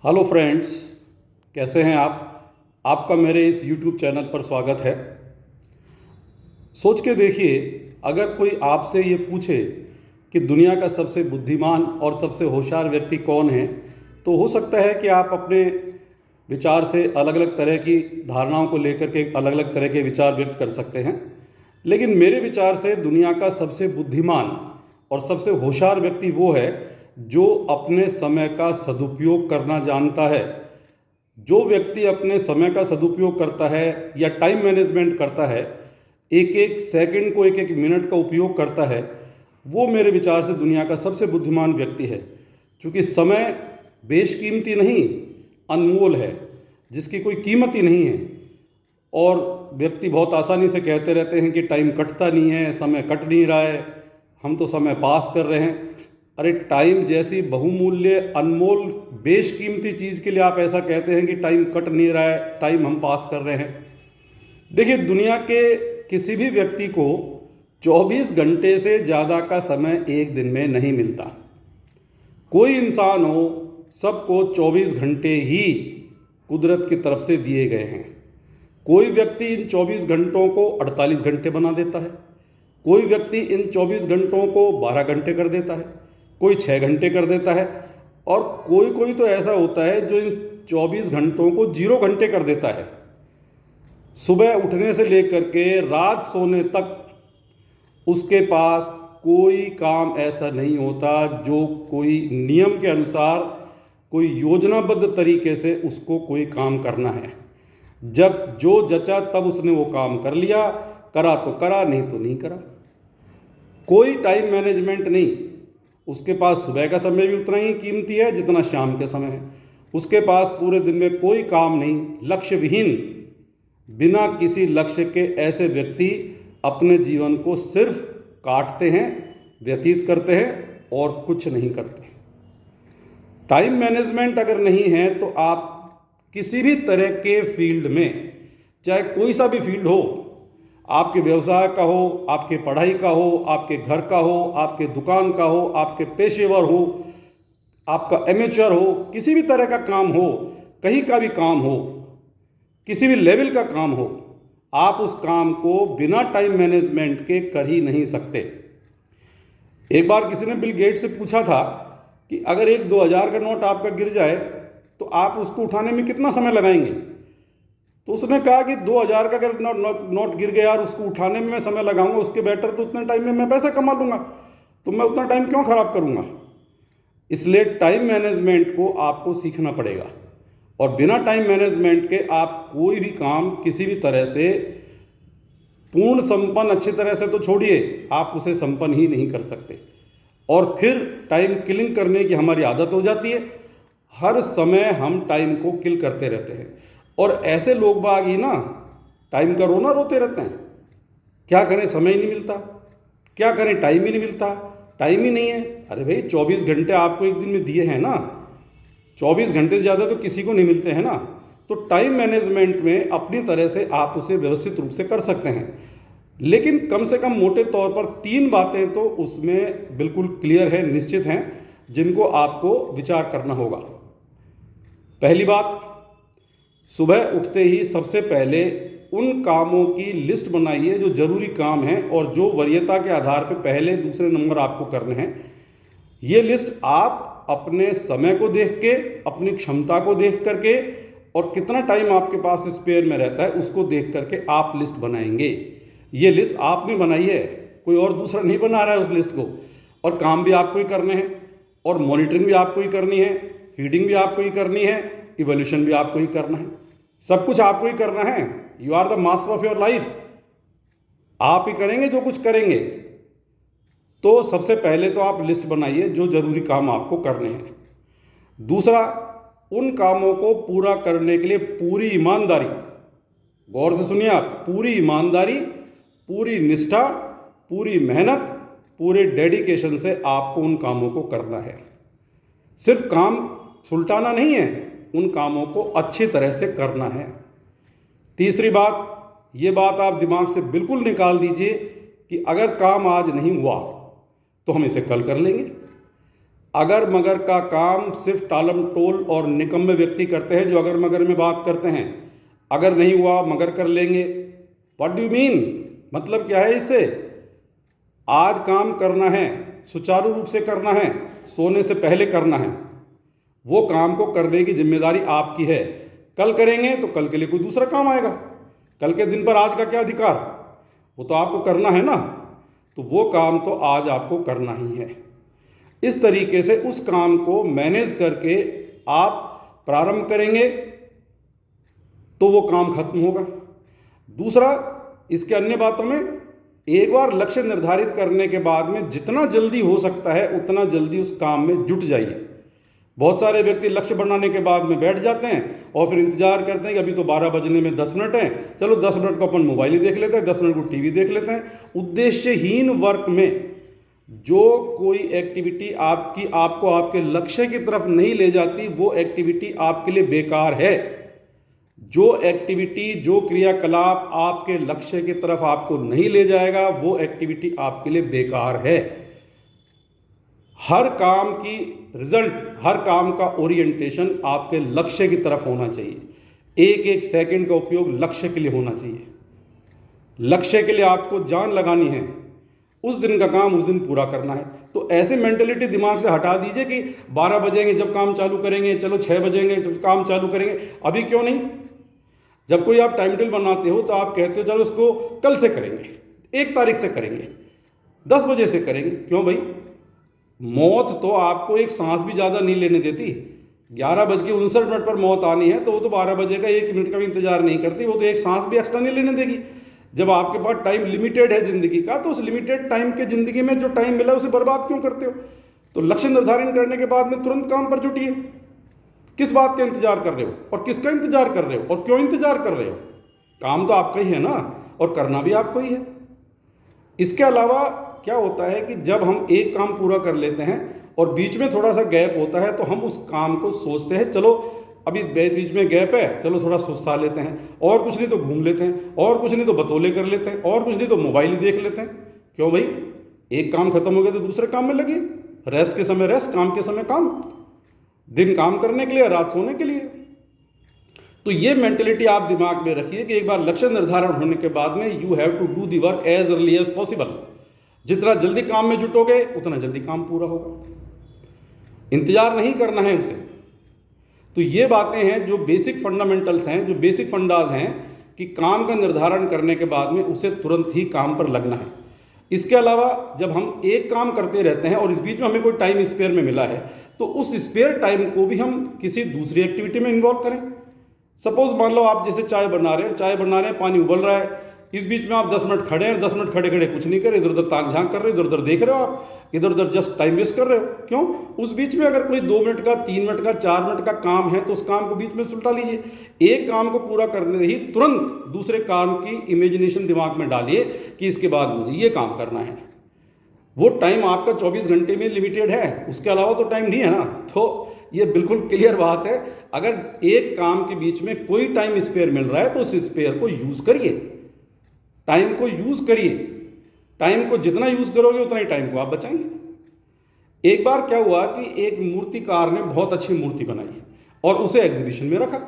Hello friends, कैसे हैं आप। आपका मेरे इस यूट्यूब चैनल पर स्वागत है। सोच के देखिए, अगर कोई आपसे ये पूछे कि दुनिया का सबसे बुद्धिमान और सबसे होशियार व्यक्ति कौन है, तो हो सकता है कि आप अपने विचार से अलग अलग तरह की धारणाओं को लेकर के अलग अलग तरह के विचार व्यक्त कर सकते हैं। लेकिन मेरे विचार से दुनिया का सबसे बुद्धिमान और सबसे होशियार व्यक्ति वो है जो अपने समय का सदुपयोग करना जानता है। जो व्यक्ति अपने समय का सदुपयोग करता है या टाइम मैनेजमेंट करता है, एक एक सेकंड को एक एक मिनट का उपयोग करता है, वो मेरे विचार से दुनिया का सबसे बुद्धिमान व्यक्ति है। क्योंकि समय बेशकीमती नहीं, अनमोल है, जिसकी कोई कीमत ही नहीं है। और व्यक्ति बहुत आसानी से कहते रहते हैं कि टाइम कटता नहीं है, समय कट नहीं रहा है, हम तो समय पास कर रहे हैं। अरे, टाइम जैसी बहुमूल्य, अनमोल, बेशकीमती चीज़ के लिए आप ऐसा कहते हैं कि टाइम कट नहीं रहा है, टाइम हम पास कर रहे हैं। देखिए, दुनिया के किसी भी व्यक्ति को 24 घंटे से ज़्यादा का समय एक दिन में नहीं मिलता। कोई इंसान हो, सबको 24 घंटे ही कुदरत की तरफ से दिए गए हैं। कोई व्यक्ति इन 24 घंटों को 48 घंटे बना देता है, कोई व्यक्ति इन 24 घंटों को 12 घंटे कर देता है, कोई 6 घंटे कर देता है, और कोई कोई तो ऐसा होता है जो इन 24 घंटों को 0 घंटे कर देता है। सुबह उठने से लेकर के रात सोने तक उसके पास कोई काम ऐसा नहीं होता जो कोई नियम के अनुसार, कोई योजनाबद्ध तरीके से उसको कोई काम करना है। जब जो जचा तब उसने वो काम कर लिया, करा तो करा, नहीं तो नहीं करा। कोई टाइम मैनेजमेंट नहीं। उसके पास सुबह का समय भी उतना ही कीमती है जितना शाम के समय है। उसके पास पूरे दिन में कोई काम नहीं, लक्ष्य विहीन, बिना किसी लक्ष्य के ऐसे व्यक्ति अपने जीवन को सिर्फ काटते हैं, व्यतीत करते हैं और कुछ नहीं करते। टाइम मैनेजमेंट अगर नहीं है तो आप किसी भी तरह के फील्ड में, चाहे कोई सा भी फील्ड हो, आपके व्यवसाय का हो, आपके पढ़ाई का हो, आपके घर का हो, आपके दुकान का हो, आपके पेशेवर हो, आपका एमेच्योर हो, किसी भी तरह का काम हो, कहीं का भी काम हो, किसी भी लेवल का काम हो, आप उस काम को बिना टाइम मैनेजमेंट के कर ही नहीं सकते। एक बार किसी ने बिल गेट्स से पूछा था कि अगर एक 2000 का नोट आपका गिर जाए तो आप उसको उठाने में कितना समय लगाएंगे। तो उसने कहा कि 2000 का अगर नोट गिर गया और उसको उठाने में मैं समय लगाऊंगा, उसके बेटर तो उतने टाइम में मैं पैसा कमा लूंगा, तो मैं उतना टाइम क्यों खराब करूंगा। इसलिए टाइम मैनेजमेंट को आपको सीखना पड़ेगा, और बिना टाइम मैनेजमेंट के आप कोई भी काम किसी भी तरह से पूर्ण संपन्न, अच्छी तरह से तो छोड़िए, आप उसे संपन्न ही नहीं कर सकते। और फिर टाइम किलिंग करने की हमारी आदत हो जाती है। हर समय हम टाइम को किल करते रहते हैं, और ऐसे लोग बाग ही ना टाइम का रोना रोते रहते हैं। क्या करें, समय ही नहीं मिलता, क्या करें, टाइम ही नहीं मिलता, टाइम ही नहीं है। अरे भाई, 24 घंटे आपको एक दिन में दिए हैं ना, 24 घंटे से ज़्यादा तो किसी को नहीं मिलते हैं ना। तो टाइम मैनेजमेंट में अपनी तरह से आप उसे व्यवस्थित रूप से कर सकते हैं। लेकिन कम से कम मोटे तौर पर 3 बातें तो उसमें बिल्कुल क्लियर है, निश्चित हैं, जिनको आपको विचार करना होगा। पहली बात, सुबह उठते ही सबसे पहले उन कामों की लिस्ट बनाइए जो जरूरी काम हैं और जो वरीयता के आधार पर पहले दूसरे नंबर आपको करने हैं। ये लिस्ट आप अपने समय को देख के, अपनी क्षमता को देख करके, और कितना टाइम आपके पास स्पेयर में रहता है उसको देख करके आप लिस्ट बनाएंगे। ये लिस्ट आपने बनाई है, कोई और दूसरा नहीं बना रहा है उस लिस्ट को। और काम भी आपको ही करने हैं, और मॉनिटरिंग भी आपको ही करनी है, फीडिंग भी आपको ही करनी है, इवोल्यूशन भी आपको ही करना है, सब कुछ आपको ही करना है। You are the master of your life. आप ही करेंगे जो कुछ करेंगे। तो सबसे पहले तो आप लिस्ट बनाइए जो जरूरी काम आपको करने हैं। दूसरा, उन कामों को पूरा करने के लिए पूरी ईमानदारी, गौर से सुनिए आप, पूरी ईमानदारी, पूरी निष्ठा, पूरी मेहनत, पूरे डेडिकेशन से आपको उन कामों को करना है। सिर्फ काम सुलटाना नहीं है, उन कामों को अच्छी तरह से करना है। तीसरी बात, ये बात आप दिमाग से बिल्कुल निकाल दीजिए कि अगर काम आज नहीं हुआ तो हम इसे कल कर लेंगे। अगर मगर का काम सिर्फ टालम टोल और निकम्मे व्यक्ति करते हैं, जो अगर मगर में बात करते हैं, अगर नहीं हुआ मगर कर लेंगे। What do you mean? मतलब क्या है इससे? आज काम करना है, सुचारू रूप से करना है, सोने से पहले करना है। वो काम को करने की जिम्मेदारी आपकी है। कल करेंगे तो कल के लिए कोई दूसरा काम आएगा। कल के दिन पर आज का क्या अधिकार? वो तो आपको करना है ना। तो वो काम तो आज आपको करना ही है। इस तरीके से उस काम को मैनेज करके आप प्रारंभ करेंगे तो वो काम खत्म होगा। दूसरा, इसके अन्य बातों में, एक बार लक्ष्य निर्धारित करने के बाद में जितना जल्दी हो सकता है उतना जल्दी उस काम में जुट जाइए। बहुत सारे व्यक्ति लक्ष्य बनाने के बाद में बैठ जाते हैं और फिर इंतजार करते हैं कि अभी तो 12 बजने में 10 मिनट हैं, चलो 10 मिनट को अपन मोबाइल ही देख लेते हैं, 10 मिनट को टीवी देख लेते हैं। उद्देश्यहीन वर्क में जो कोई एक्टिविटी आपको आपके लक्ष्य की तरफ नहीं ले जाती, वो एक्टिविटी आपके लिए बेकार है। जो एक्टिविटी, जो क्रियाकलाप आपके लक्ष्य की तरफ आपको नहीं ले जाएगा, वो एक्टिविटी आपके लिए बेकार है। हर काम की रिजल्ट, हर काम का ओरिएंटेशन आपके लक्ष्य की तरफ होना चाहिए। एक एक सेकंड का उपयोग लक्ष्य के लिए होना चाहिए। लक्ष्य के लिए आपको जान लगानी है, उस दिन का काम उस दिन पूरा करना है। तो ऐसे मेंटेलिटी दिमाग से हटा दीजिए कि 12 बजेंगे जब काम चालू करेंगे, चलो 6 बजेंगे जब काम चालू करेंगे। अभी क्यों नहीं? जब कोई आप टाइम टेबल बनाते हो तो आप कहते हो चलो इसको कल से करेंगे, 1 तारीख से करेंगे, 10 बजे से करेंगे। क्यों भाई? मौत तो आपको एक सांस भी ज़्यादा नहीं लेने देती। 11:59 पर मौत आनी है तो वो तो 12 बजे का 1 मिनट का भी इंतजार नहीं करती, वो तो एक सांस भी एक्स्ट्रा नहीं लेने देगी। जब आपके पास टाइम लिमिटेड है जिंदगी का, तो उस लिमिटेड टाइम के जिंदगी में जो टाइम मिला उसे बर्बाद क्यों करते हो? तो लक्ष्य निर्धारण करने के बाद में तुरंत काम पर जुटिए। किस बात का इंतजार कर रहे हो और किसका इंतजार कर रहे हो और क्यों इंतजार कर रहे हो? काम तो आपका ही है ना, और करना भी आपको ही है। इसके अलावा क्या होता है कि जब हम एक काम पूरा कर लेते हैं और बीच में थोड़ा सा गैप होता है तो हम उस काम को सोचते हैं चलो अभी बीच में गैप है, चलो थोड़ा सुस्ता लेते हैं, और कुछ नहीं तो घूम लेते हैं, और कुछ नहीं तो बतौले कर लेते हैं, और कुछ नहीं तो मोबाइल ही देख लेते हैं। क्यों भाई? एक काम खत्म हो गया तो दूसरे काम में लगे। रेस्ट के समय रेस्ट, काम के समय काम। दिन काम करने के लिए, रात सोने के लिए। तो ये मेंटेलिटी आप दिमाग में रखिए कि एक बार लक्ष्य निर्धारण होने के बाद में you have to do the work as early as possible. जितना जल्दी काम में जुटोगे उतना जल्दी काम पूरा होगा। इंतजार नहीं करना है उसे। तो ये बातें हैं जो बेसिक फंडामेंटल्स हैं, जो बेसिक फंडाज हैं कि काम का निर्धारण करने के बाद में उसे तुरंत ही काम पर लगना है। इसके अलावा जब हम एक काम करते रहते हैं और इस बीच में हमें कोई टाइम स्पेयर में मिला है तो उस स्पेयर टाइम को भी हम किसी दूसरी एक्टिविटी में इन्वॉल्व करें। सपोज मान लो आप जैसे चाय बना रहे हैं, पानी उबल रहा है, इस बीच में आप 10 मिनट खड़े हैं, 10 मिनट खड़े खड़े कुछ नहीं कर रहे, इधर उधर ताक झांक कर रहे, इधर उधर देख रहे हो, आप इधर उधर जस्ट टाइम वेस्ट कर रहे हो। क्यों? उस बीच में अगर कोई 2 मिनट का, 3 मिनट का, 4 मिनट का काम है तो उस काम को बीच में सुलटा लीजिए। एक काम को पूरा करने ही तुरंत दूसरे काम की इमेजिनेशन दिमाग में डालिए कि इसके बाद मुझे ये काम करना है। वो टाइम आपका 24 घंटे में लिमिटेड है, उसके अलावा तो टाइम नहीं है ना। तो ये बिल्कुल क्लियर बात है। अगर एक काम के बीच में कोई टाइम स्पेयर मिल रहा है तो उस स्पेयर को यूज करिए, टाइम को यूज करिए। टाइम को जितना यूज करोगे उतना ही टाइम को आप बचाएंगे। एक बार क्या हुआ कि एक मूर्तिकार ने बहुत अच्छी मूर्ति बनाई और उसे एग्जीबिशन में रखा।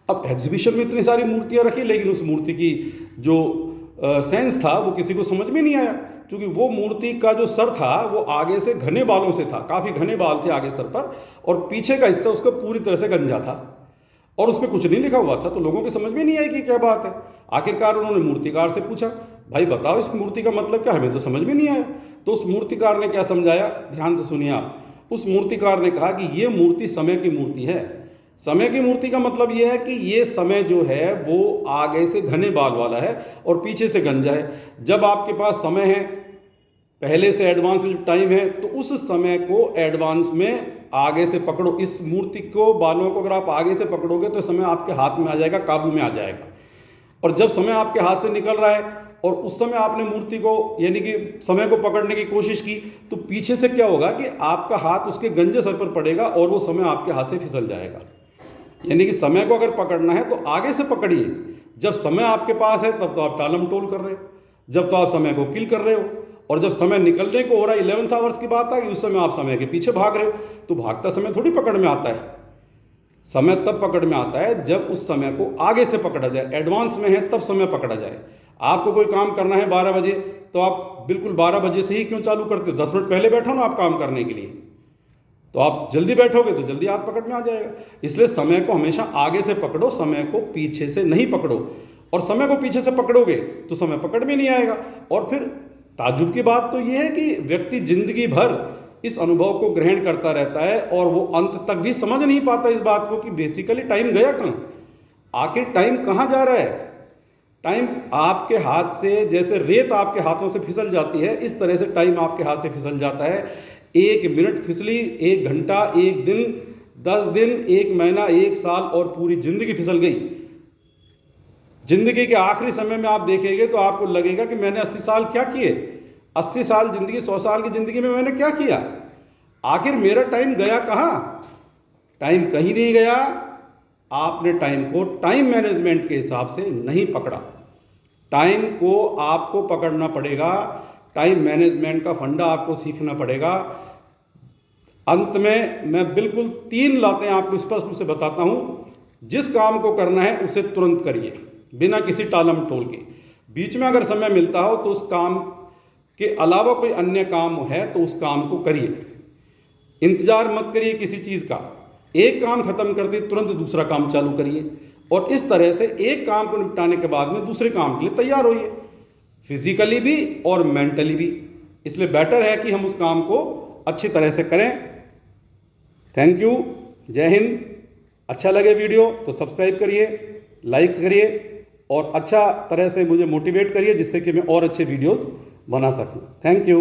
अब एग्जीबिशन में इतनी सारी मूर्तियां रखी, लेकिन उस मूर्ति की जो सेंस था वो किसी को समझ में नहीं आया, क्योंकि वो मूर्ति का जो सर था वो आगे से घने बालों से था, काफी घने बाल थे आगे सर पर, और पीछे का हिस्सा उसका पूरी तरह से गंजा था और उस पर कुछ नहीं लिखा हुआ था। तो लोगों को समझ में नहीं आई कि क्या बात है। आखिरकार उन्होंने मूर्तिकार से पूछा, भाई बताओ इस मूर्ति का मतलब क्या, हमें तो समझ में नहीं आया। तो उस मूर्तिकार ने क्या समझाया, ध्यान से सुनिए आप। उस मूर्तिकार ने कहा कि ये मूर्ति समय की मूर्ति है। समय की मूर्ति का मतलब यह है कि ये समय जो है वो आगे से घने बाल वाला है और पीछे से गंजा है। जब आपके पास समय है, पहले से एडवांस में टाइम है, तो उस समय को एडवांस में आगे से पकड़ो। इस मूर्ति को, बालों को अगर आप आगे से पकड़ोगे तो समय आपके हाथ में आ जाएगा, काबू में आ जाएगा। और जब समय आपके हाथ से निकल रहा है और उस समय आपने मूर्ति को, यानी कि समय को पकड़ने की कोशिश की, तो पीछे से क्या होगा कि आपका हाथ उसके गंजे सर पर पड़ेगा और वो समय आपके हाथ से फिसल जाएगा। यानी कि समय को अगर पकड़ना है तो आगे से पकड़िए। जब समय आपके पास है तब तो आप टालम टोल कर रहे हो, जब तो आप समय को किल कर रहे हो, और जब समय निकलने को हो रहा है 11th आवर्स की बात आ गई, उस समय आप समय के पीछे भाग रहे हो, तो भागता समय थोड़ी पकड़ में आता है। समय तब पकड़ में आता है जब उस समय को आगे से पकड़ा जाए, एडवांस में है तब समय पकड़ा जाए। आपको कोई काम करना है 12 बजे, तो आप बिल्कुल 12 बजे से ही क्यों चालू करते हो? 10 मिनट पहले बैठो ना आप काम करने के लिए, तो आप जल्दी बैठोगे तो जल्दी हाथ पकड़ में आ जाएगा। इसलिए समय को हमेशा आगे से पकड़ो, समय को पीछे से नहीं पकड़ो। और समय को पीछे से पकड़ोगे तो समय पकड़ में नहीं आएगा। और फिर ताज्जुब की बात तो यह है कि व्यक्ति जिंदगी भर इस अनुभव को ग्रहण करता रहता है और वो अंत तक भी समझ नहीं पाता इस बात को कि बेसिकली टाइम गया कहाँ, आखिर टाइम कहाँ जा रहा है। टाइम आपके हाथ से, जैसे रेत आपके हाथों से फिसल जाती है, इस तरह से टाइम आपके हाथ से फिसल जाता है। 1 मिनट फिसली, 1 घंटा, 1 दिन, 10 दिन, 1 महीना, 1 साल और पूरी जिंदगी फिसल गई। जिंदगी के आखिरी समय में आप देखेंगे तो आपको लगेगा कि मैंने 80 साल क्या किए, 80 साल जिंदगी, 100 साल की जिंदगी में मैंने क्या किया, आखिर मेरा टाइम गया कहाँ? टाइम कहीं नहीं गया। आपने टाइम को टाइम मैनेजमेंट के हिसाब से नहीं पकड़ा। टाइम को आपको पकड़ना पड़ेगा, टाइम मैनेजमेंट का फंडा आपको सीखना पड़ेगा। अंत में मैं बिल्कुल 3 बातें आपको स्पष्ट रूप से बताता हूं। जिस काम को करना है उसे तुरंत करिए, बिना किसी टालम टोल के। बीच में अगर समय मिलता हो तो उस काम के अलावा कोई अन्य काम है तो उस काम को करिए। इंतजार मत करिए किसी चीज का। एक काम खत्म कर दिए तुरंत दूसरा काम चालू करिए, और इस तरह से एक काम को निपटाने के बाद में दूसरे काम के लिए तैयार होइए, फिजिकली भी और मेंटली भी। इसलिए बेटर है कि हम उस काम को अच्छी तरह से करें। थैंक यू, जय हिंद। अच्छा लगे वीडियो तो सब्सक्राइब करिए, लाइक्स करिए और अच्छा तरह से मुझे मोटिवेट करिए जिससे कि मैं और अच्छे वीडियोस बना सकूं। Thank you.